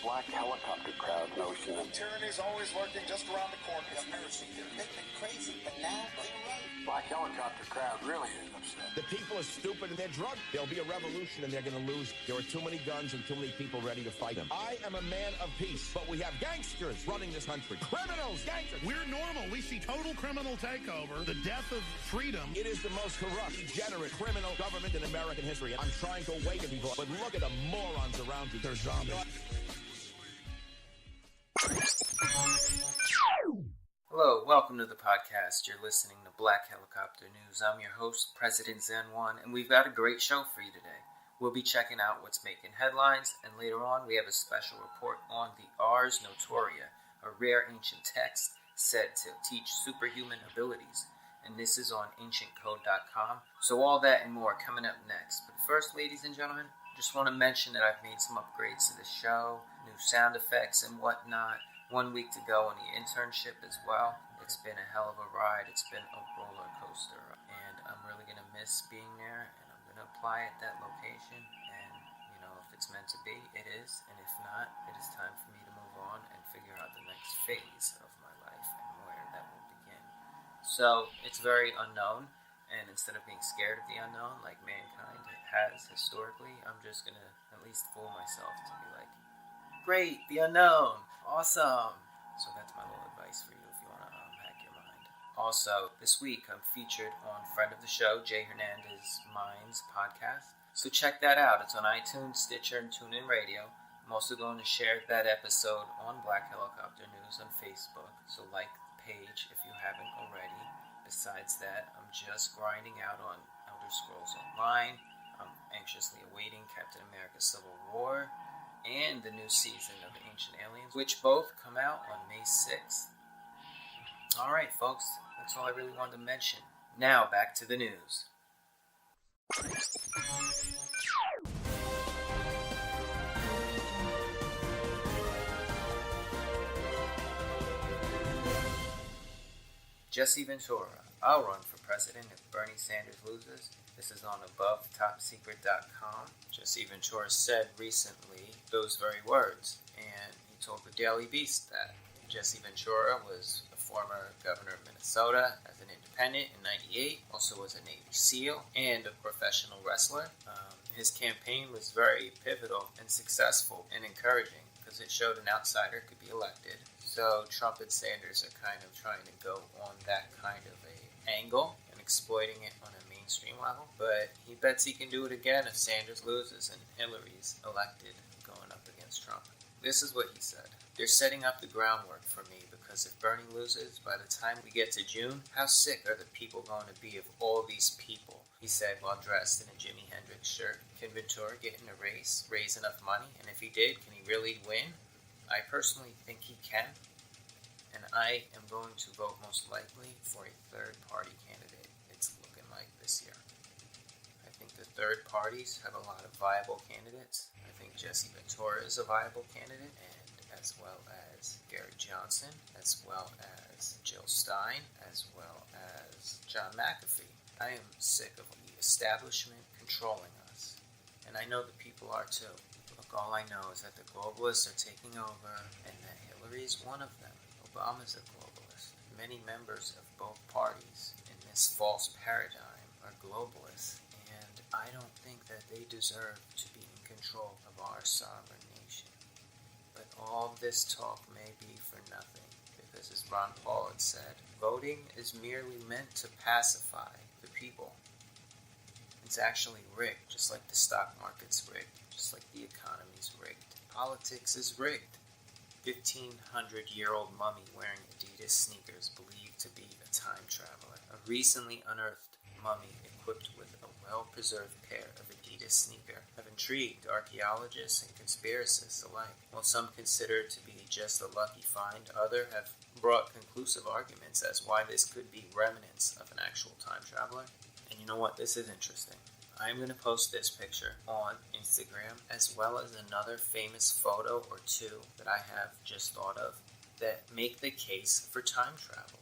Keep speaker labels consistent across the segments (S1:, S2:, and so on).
S1: black helicopter crowd notion that
S2: tyranny's always lurking just around the corner.
S3: They've been crazy, but now they're right.
S1: black helicopter crowd really is upset.
S4: The people are stupid and they're drunk. There'll be a revolution and they're going to lose. There are too many guns and too many people ready to fight them. I am a man of peace, but we have gangsters running this country. Criminals, gangsters.
S5: We're normal. We see total criminal takeover, the death of freedom.
S4: It is the most corrupt, degenerate, criminal government in American history. I'm trying to awaken people, but look at the morons around you. They're zombies.
S6: Hello, welcome to the podcast. You're listening to Black Helicopter News. I'm your host, President Zen-1, and we've got a great show for you today. We'll be checking out what's making headlines, and later on we have a special report on the Ars Notoria, a rare ancient text said to teach superhuman abilities, and this is on ancientcode.com. So all that and more coming up next. But first, ladies and gentlemen, just want to mention that I've made some upgrades to the show, new sound effects and whatnot. 1 week to go on the internship as well. It's been a hell of a ride. It's been a roller coaster. And I'm really going to miss being there. And I'm going to apply at that location. And, you know, if it's meant to be, it is. And if not, it is time for me to move on and figure out the next phase of my life and where that will begin. So, it's very unknown. And instead of being scared of the unknown, like mankind has historically, I'm just going to at least fool myself to be like, great, the unknown, awesome. So that's my little advice for you if you want to hack your mind. Also, this week I'm featured on friend of the show, Jay Hernandez Minds podcast. So check that out. It's on iTunes, Stitcher, and Tunein Radio. I'm also going to share that episode on Black Helicopter News on Facebook. So like the page if you haven't already. Besides that, I'm just grinding out on Elder Scrolls Online. I'm anxiously awaiting Captain America Civil War and the new season of Ancient Aliens, which both come out on May 6th. Alright, folks, that's all I really wanted to mention. Now, back to the news. Jesse Ventura. I'll run for president if Bernie Sanders loses. This is on AboveTopSecret.com. Jesse Ventura said recently those very words, and he told the Daily Beast that Jesse Ventura was the former governor of Minnesota as an independent in '98, also was a Navy SEAL and a professional wrestler. His campaign was very pivotal and successful and encouraging because it showed an outsider could be elected. So Trump and Sanders are kind of trying to go on that kind of a angle and exploiting it on a mainstream level, but he bets he can do it again if Sanders loses and Hillary's elected going up against Trump. This is what he said. They're setting up the groundwork for me because if Bernie loses, by the time we get to June, how sick are the people going to be of all these people? He said while dressed in a Jimi Hendrix shirt. Can Ventura get in a race, raise enough money, and if he did, can he really win? I personally think he can, and I am going to vote most likely for a third-party candidate. It's looking like this year. I think the third parties have a lot of viable candidates. I think Jesse Ventura is a viable candidate, and as well as Gary Johnson, as well as Jill Stein, as well as John McAfee. I am sick of the establishment controlling us, and I know the people are too. All I know is that the globalists are taking over and that Hillary is one of them. Obama's a globalist. Many members of both parties in this false paradigm are globalists, and I don't think that they deserve to be in control of our sovereign nation. But all this talk may be for nothing, because as Ron Paul had said, voting is merely meant to pacify the people. It's actually rigged, just like the stock market's rigged. Just like the economy's rigged. Politics is rigged. 1,500-year-old mummy wearing Adidas sneakers believed to be a time traveler. A recently unearthed mummy equipped with a well-preserved pair of Adidas sneakers have intrigued archaeologists and conspiracists alike. While some consider it to be just a lucky find, others have brought conclusive arguments as why this could be remnants of an actual time traveler. And you know what? This is interesting. I'm going to post this picture on Instagram as well as another famous photo or two that I have just thought of that make the case for time travel.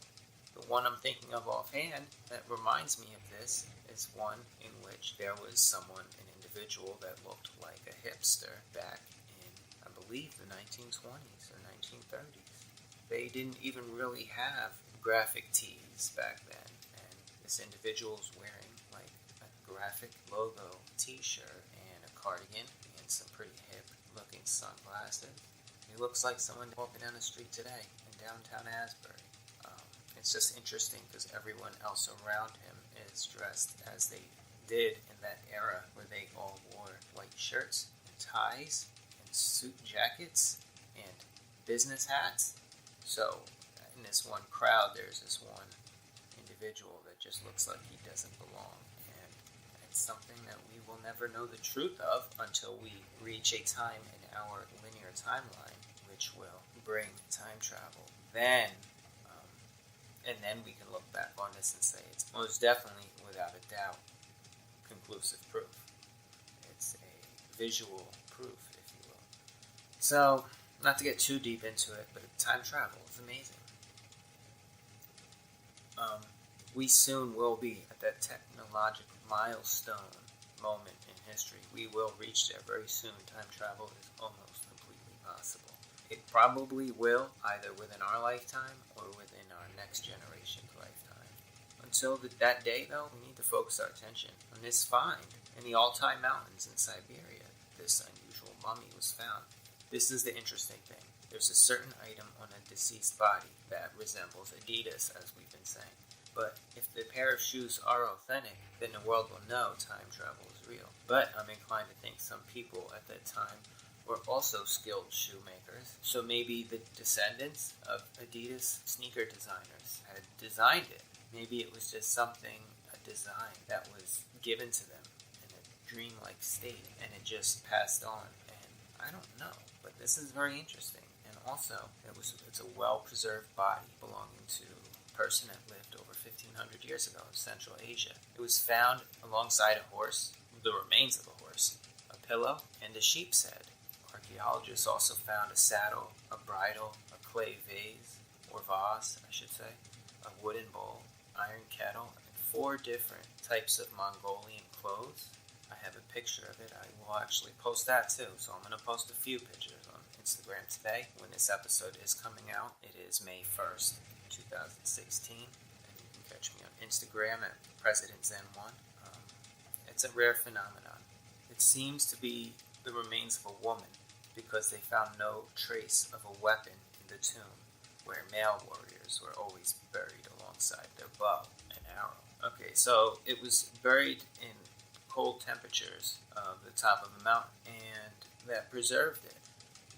S6: The one I'm thinking of offhand that reminds me of this is one in which there was someone, an individual that looked like a hipster back in, I believe believe, the 1920s or 1930s. They didn't even really have graphic tees back then, and this individual's wearing like a graphic logo t-shirt and a cardigan and some pretty hip looking sunglasses. He looks like someone walking down the street today in downtown Asbury. It's just interesting because everyone else around him is dressed as they did in that era where they all wore white shirts and ties and suit jackets and business hats. So in this one crowd, there's this one individual that just looks like he doesn't belong. And it's something that we will never know the truth of until we reach a time in our linear timeline which will bring time travel. Then we can look back on this and say it's most definitely, without a doubt, conclusive proof. It's a visual proof, if you will. So, not to get too deep into it, but time travel is amazing. We soon will be at that technological milestone moment in history. We will reach there very soon. Time travel is almost completely possible. It probably will, either within our lifetime or within our next generation's lifetime. Until that day, though, we need to focus our attention on this find in the Altai Mountains in Siberia. This unusual mummy was found. This is the interesting thing. There's a certain item on a deceased body that resembles Adidas, as we've been saying. But if the pair of shoes are authentic, then the world will know time travel is real. But I'm inclined to think some people at that time were also skilled shoemakers. So maybe the descendants of Adidas sneaker designers had designed it. Maybe it was just something, a design that was given to them in a dreamlike state, and it just passed on. And I don't know, but this is very interesting. And also, it's a well-preserved body belonging to a person that lived over 1,500 years ago in Central Asia. It was found alongside a horse, the remains of a horse, a pillow, and a sheep's head. Archaeologists also found a saddle, a bridle, a clay vase, or vase, I should say, a wooden bowl, iron kettle, and 4 different types of Mongolian clothes. I have a picture of it. I will actually post that too, so I'm going to post a few pictures on Instagram today. When this episode is coming out, it is May 1st, 2016, and you can catch me on Instagram at President Zen-1. It's a rare phenomenon. It seems to be the remains of a woman, because they found no trace of a weapon in the tomb, where male warriors were always buried alongside their bow and arrow. Okay, so it was buried in cold temperatures of the top of a mountain, and that preserved it.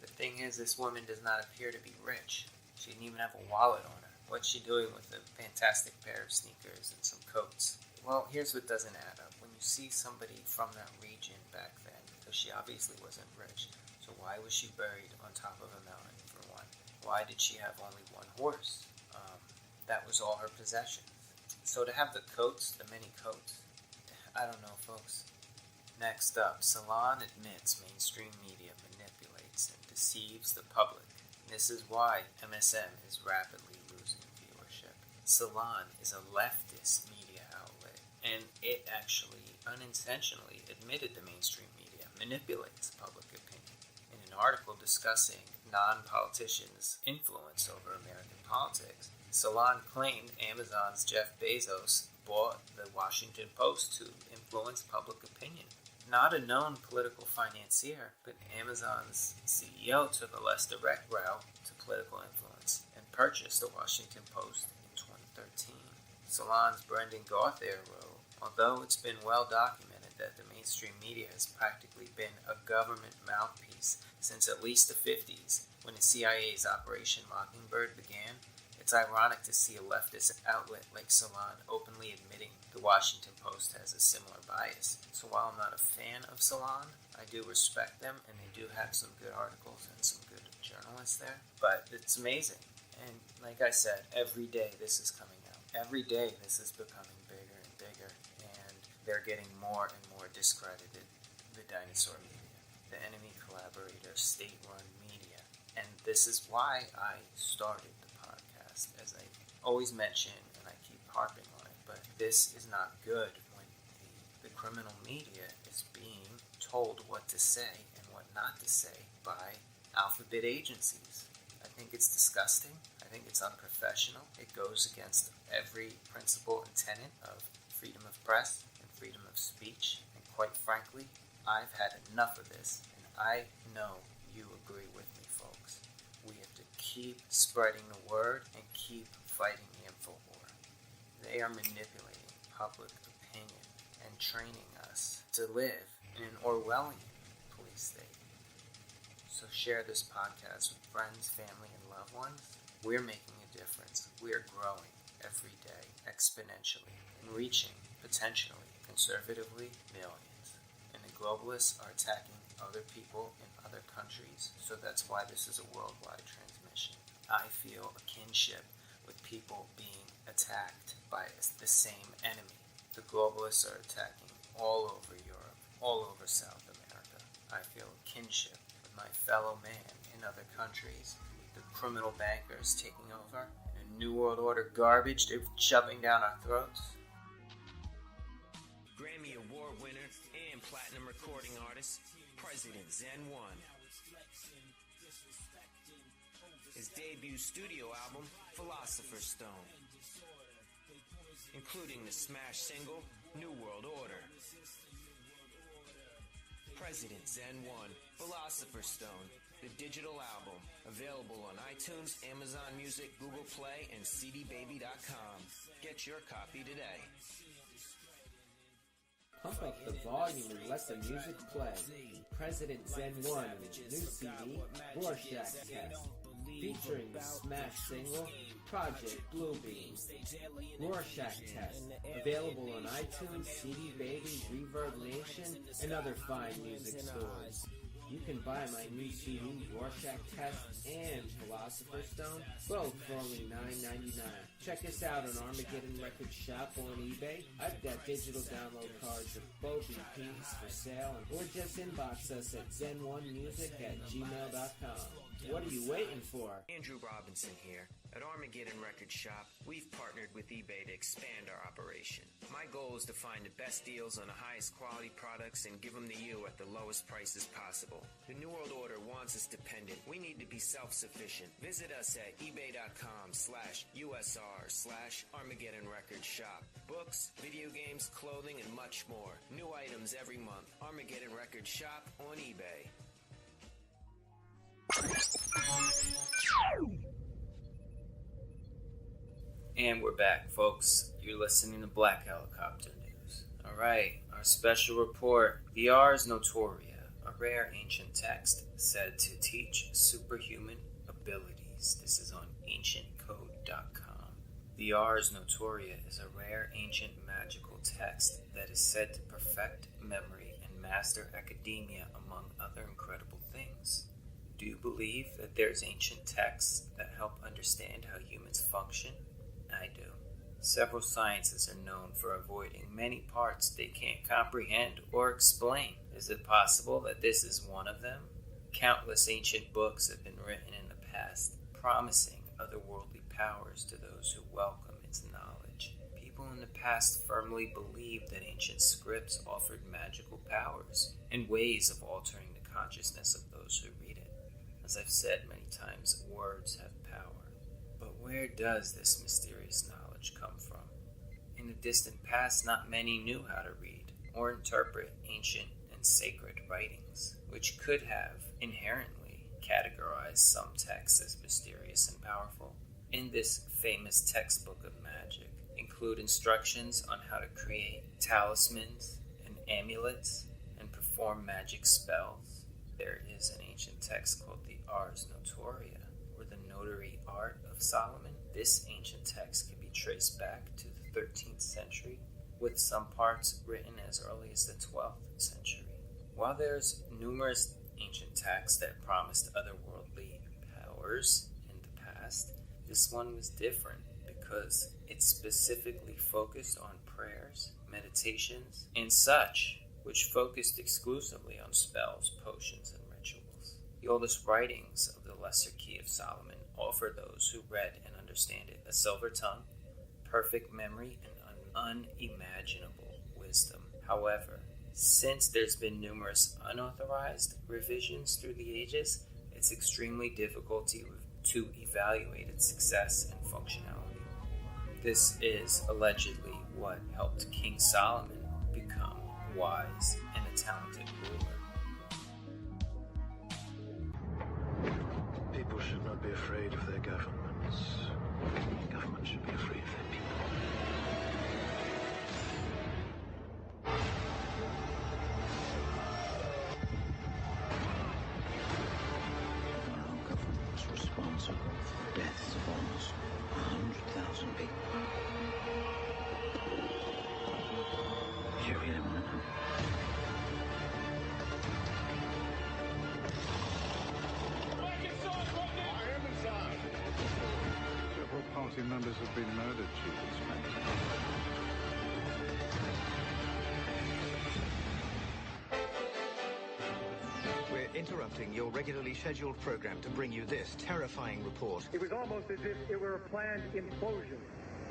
S6: The thing is, this woman does not appear to be rich. She didn't even have a wallet on her. What's she doing with a fantastic pair of sneakers and some coats? Well, here's what doesn't add up. When you see somebody from that region back then, because she obviously wasn't rich, so why was she buried on top of a mountain, for one? Why did she have only one horse? That was all her possessions. So to have the coats, the many coats, I don't know, folks. Next up, Salon admits mainstream media manipulates and deceives the public. This is why MSM is rapidly losing viewership. Salon is a leftist media outlet, and it actually unintentionally admitted the mainstream media manipulates public opinion. In an article discussing non-politicians' influence over American politics, Salon claimed Amazon's Jeff Bezos bought the Washington Post to influence public opinion. Not a known political financier, but Amazon's CEO took a less direct route to political influence and purchased the Washington Post in 2013. Salon's Brendan Gauthier wrote, although it's been well documented that the mainstream media has practically been a government mouthpiece since at least the 50s, when the CIA's Operation Mockingbird began, it's ironic to see a leftist outlet like Salon openly admitting the Washington Post has a similar bias. So while I'm not a fan of Salon, I do respect them, and they do have some good articles and some good journalists there. But it's amazing. And like I said, every day this is coming out. Every day this is becoming bigger and bigger, and they're getting more and more discredited. The dinosaur media, the enemy collaborator, state-run media. And this is why I started the podcast, as I always mention, and I keep harping on it, but this is not good when the criminal media is being told what to say and what not to say by alphabet agencies. I think it's disgusting. I think it's unprofessional. It goes against every principle and tenet of freedom of press and freedom of speech. And quite frankly, I've had enough of this, and I know you agree with me, folks. We have to keep spreading the word and keep fighting the info war. They are manipulating public opinion and training us to live in an Orwellian police state. So share this podcast with friends, family, and loved ones. We're making a difference. We are growing every day exponentially and reaching, potentially, conservatively, millions. And the globalists are attacking other people in other countries, so that's why this is a worldwide transmission. I feel a kinship with people being attacked by the same enemy. The globalists are attacking all over Europe, all over South America. I feel a kinship with my fellow man in other countries. The criminal bankers taking over, and New World Order garbage they're shoving down our throats.
S7: Grammy Award winner and platinum recording artist, President Zen-1. His debut studio album, Philosopher's Stone, including the smash single, New World Order. President Zen-1, Philosopher's Stone, the digital album, available on iTunes, Amazon Music, Google Play, and cdbaby.com. Get your copy today.
S8: Pump up the volume and let the music play. President Zen-1 new CD, Rorschach Test, featuring the smash single, Project Bluebeam. Rorschach Test, available on iTunes, CD Baby, Reverb Nation, and other fine music stores. You can buy my new CD, Rorschach Test and Philosopher's Stone, both for only $9.99. Check us out on Armageddon Records Shop on eBay. I've got digital download cards of both EPs for sale, or just inbox us at zen1music@gmail.com. What are you waiting for?
S7: Andrew Robinson here. At Armageddon Record Shop, we've partnered with eBay to expand our operation. My goal is to find the best deals on the highest quality products and give them to you at the lowest prices possible. The New World Order wants us dependent. We need to be self-sufficient. Visit us at ebay.com/USR/Armageddon Record Shop. Books, video games, clothing, and much more. New items every month. Armageddon Record Shop on eBay.
S6: And we're back, folks. You're listening to Black Helicopter News. Alright, our special report. The Ars Notoria, a rare ancient text said to teach superhuman abilities. This is on ancientcode.com. The Ars Notoria is a rare ancient magical text that is said to perfect memory and master academia, among other incredible things. Do you believe that there's ancient texts that help understand how humans function? I do. Several sciences are known for avoiding many parts they can't comprehend or explain. Is it possible that this is one of them? Countless ancient books have been written in the past, promising otherworldly powers to those who welcome its knowledge. People in the past firmly believed that ancient scripts offered magical powers and ways of altering the consciousness of those who read it. As I've said many times, words have power. But where does this mysterious knowledge come from? In the distant past, not many knew how to read or interpret ancient and sacred writings, which could have inherently categorized some texts as mysterious and powerful. In this famous textbook of magic include instructions on how to create talismans and amulets and perform magic spells. There is an ancient text called the Ars Notoria, or the notary art of Solomon. This ancient text can be traced back to the 13th century, with some parts written as early as the 12th century. While there's numerous ancient texts that promised otherworldly powers in the past, this one was different because it specifically focused on prayers, meditations, and such, which focused exclusively on spells, potions, and rituals. The oldest writings of the Lesser Key of Solomon offer those who read and understand it a silver tongue, perfect memory, and unimaginable wisdom. However, since there's been numerous unauthorized revisions through the ages, it it's extremely difficult to evaluate its success and functionality. This is allegedly what helped King Solomon become wise and a talented ruler.
S9: People should not be afraid of their governments. Governments should be afraid of their people. Our own government was responsible for the deaths of almost 100,000 people. Do you really want to know?
S10: Several party members have been murdered, Chief Inspector.
S11: We're interrupting your regularly scheduled program to bring you this terrifying report.
S12: It was almost as if it were a planned implosion.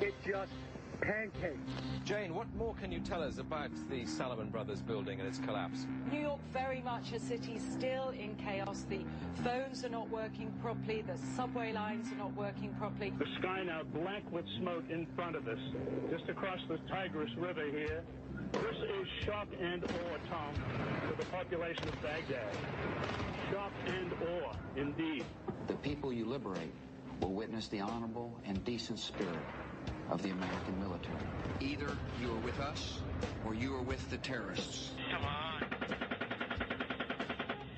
S12: It just pancaked.
S13: Jane, what more can you tell us about the Salomon Brothers building and its collapse?
S14: New York, very much a city still in chaos. The phones are not working properly. The subway lines are not working properly.
S12: The sky now black with smoke in front of us. Just across the Tigris River here. This is shock and awe, Tom, to the population of Baghdad. Shock and awe, indeed.
S15: The people you liberate will witness the honorable and decent spirit of the American military.
S11: Either you are with us or you are with the terrorists.
S16: Come on.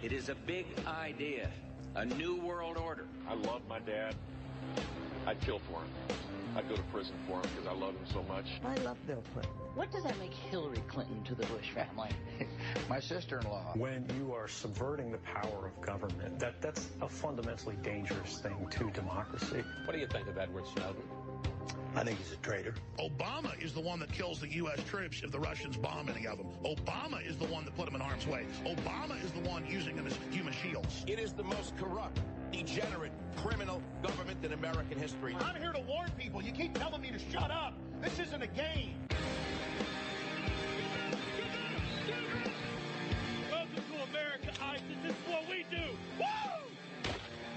S16: It is a big idea. A new world order.
S17: I love my dad. I'd kill for him. I'd go to prison for him because I love him so much.
S18: I love Bill Clinton.
S19: What does that make Hillary Clinton to the Bush family?
S18: My sister-in-law.
S20: When you are subverting the power of government, that's a fundamentally dangerous thing to democracy.
S13: What do you think of Edward Snowden?
S9: I think he's a traitor.
S5: Obama is the one that kills the U.S. troops if the Russians bomb any of them. Obama is the one that put them in harm's way. Obama is the one using them as human shields.
S4: It is the most corrupt, degenerate, criminal government in American history.
S2: I'm here to warn people. You keep telling me to shut up. This isn't a game.
S5: Welcome to America, ISIS. This is what we do. Woo!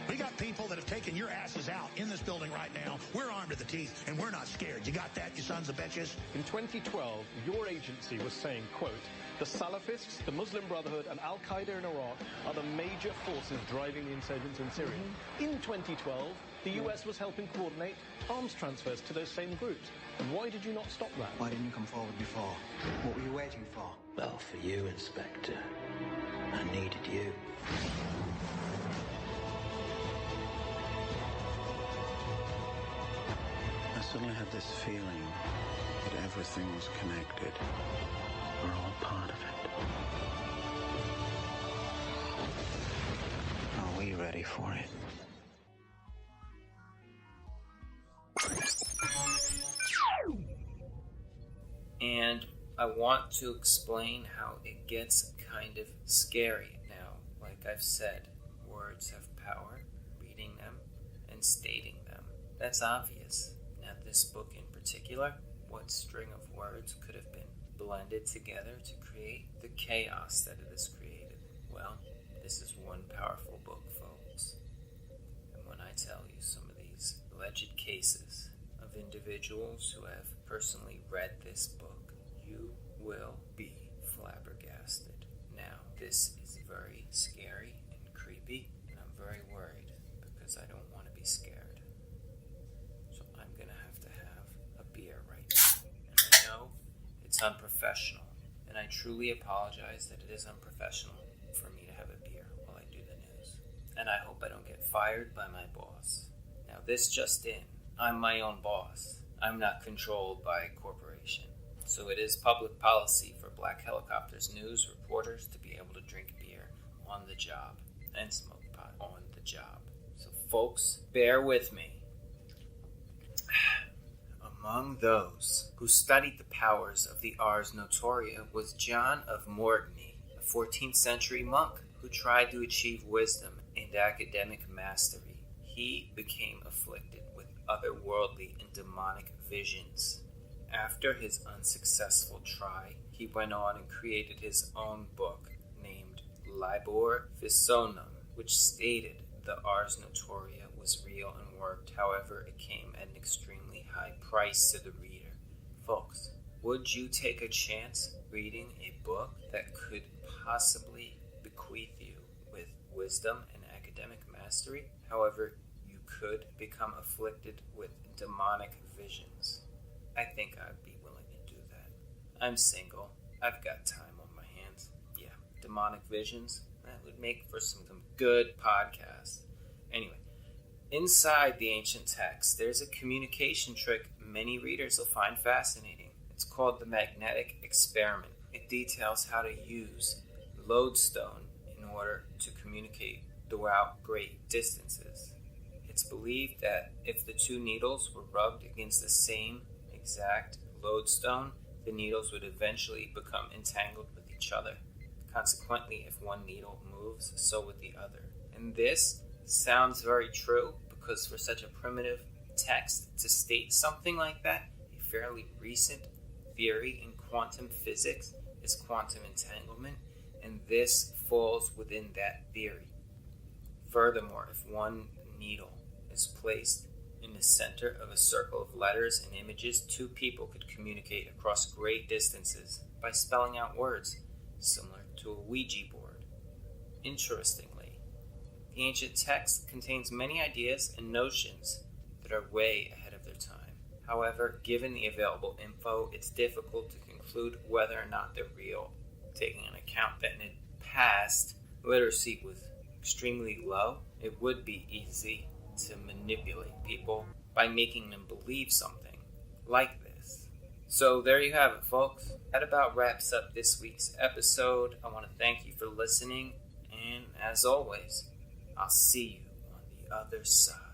S5: We got people that have taken your asses out in this building right now. We're armed to the teeth, and we're not scared. You got that, you sons of bitches?
S20: In 2012, your agency was saying, quote, the Salafists, the Muslim Brotherhood, and Al-Qaeda in Iraq are the major forces driving the insurgents in Syria. In 2012, the US was helping coordinate arms transfers to those same groups. Why did you not stop that?
S18: Why didn't you come forward before? What were you waiting for?
S9: Well, for you, Inspector. I needed you. I suddenly had this feeling that everything was connected. We're all part of it. Are we ready for it?
S6: And I want to explain how it gets kind of scary. Now, like I've said, words have power. Reading them and stating them, that's obvious. Now, this book in particular, what string of words could have been blended together to create the chaos that it has created? Well, this is one powerful book, folks. And when I tell you some of these alleged cases of individuals who have personally read this book, you will be flabbergasted. Now, this is very scary and creepy, and I'm very worried because I don't want to be scared. So I'm going to have a beer right now. And I know it's unprofessional, and I truly apologize that it is unprofessional for me to have a beer while I do the news. And I hope I don't get fired by my boss. Now, this just in. I'm my own boss. I'm not controlled by a corporation. So it is public policy for Black Helicopters news reporters to be able to drink beer on the job and smoke pot on the job. So folks, bear with me. Among those who studied the powers of the Ars Notoria was John of Morgany, a 14th century monk who tried to achieve wisdom and academic mastery. He became afflicted with otherworldly and demonic visions. After his unsuccessful try, he went on and created his own book named Liber Visonum, which stated the Ars Notoria was real and worked. However, it came at an extremely high price to the reader. Folks, would you take a chance reading a book that could possibly bequeath you with wisdom and academic mastery? However, you could become afflicted with demonic visions. I think I'd be willing to do that. I'm single. I've got time on my hands. Yeah, demonic visions, that would make for some good podcasts. Anyway, inside the ancient text, there's a communication trick many readers will find fascinating. It's called the magnetic experiment. It details how to use lodestone in order to communicate throughout great distances. It's believed that if the two needles were rubbed against the same exact lodestone, the needles would eventually become entangled with each other. Consequently, if one needle moves, so would the other. And this sounds very true, because for such a primitive text to state something like that, a fairly recent theory in quantum physics is quantum entanglement, and this falls within that theory. Furthermore, if one needle is placed in the center of a circle of letters and images, two people could communicate across great distances by spelling out words, similar to a Ouija board. Interestingly, the ancient text contains many ideas and notions that are way ahead of their time. However, given the available info, it's difficult to conclude whether or not they're real, taking into account that in the past, literacy was extremely low. It would be easy to manipulate people by making them believe something like this. So there you have it, folks. That about wraps up this week's episode. I want to thank you for listening, and as always, I'll see you on the other side.